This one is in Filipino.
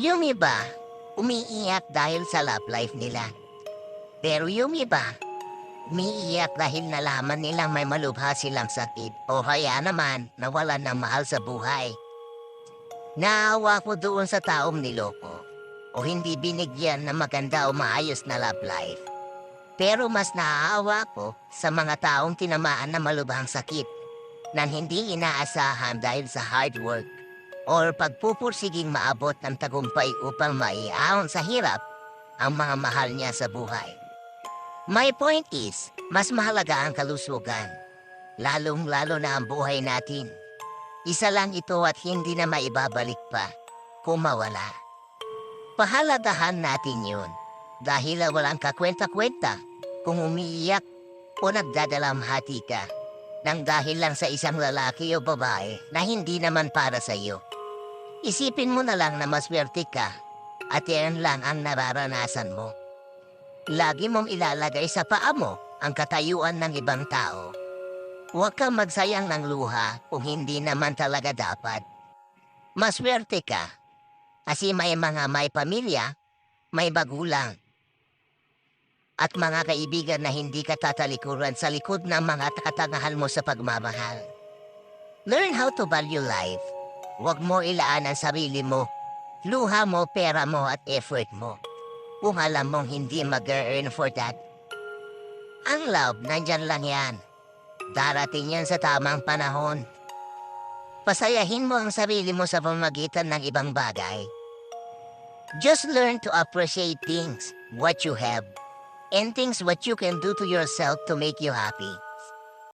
Yung iba, umiiyak dahil sa love life nila. Pero yung iba, umiiyak dahil nalaman nilang may malubha silang sakit o kaya naman nawalan ng mahal sa buhay. Naawa ko doon sa taong niloko o hindi binigyan ng maganda o maayos na love life. Pero mas naaawa ko sa mga taong tinamaan ng malubhang sakit na hindi inaasahan dahil sa hard work or pagpupursiging maabot ng tagumpay upang maiahon sa hirap ang mga mahal niya sa buhay. My point is, mas mahalaga ang kalusugan, lalong-lalo na ang buhay natin. Isa lang ito at hindi na maibabalik pa kung mawala. Pahalagahan natin yun dahil walang kakwenta-kwenta kung umiiyak o nagdadalamhati ka nang dahil lang sa isang lalaki o babae na hindi naman para sa iyo. Isipin mo na lang na maswerte ka at yan lang ang nararanasan mo. Lagi mong ilalagay sa paa mo ang katayuan ng ibang tao. Huwag kang magsayang ng luha kung hindi naman talaga dapat. Maswerte ka kasi may mga may pamilya, may magulang, at mga kaibigan na hindi ka tatalikuran sa likod ng mga katangahan mo sa pagmamahal. Learn how to value life. Huwag mo ilaan ang sarili mo, luha mo, pera mo at effort mo. Kung alam mong hindi mag-earn for that. Ang love, nandyan lang yan. Darating yan sa tamang panahon. Pasayahin mo ang sarili mo sa pamamagitan ng ibang bagay. Just learn to appreciate things, what you have, and things what you can do to yourself to make you happy.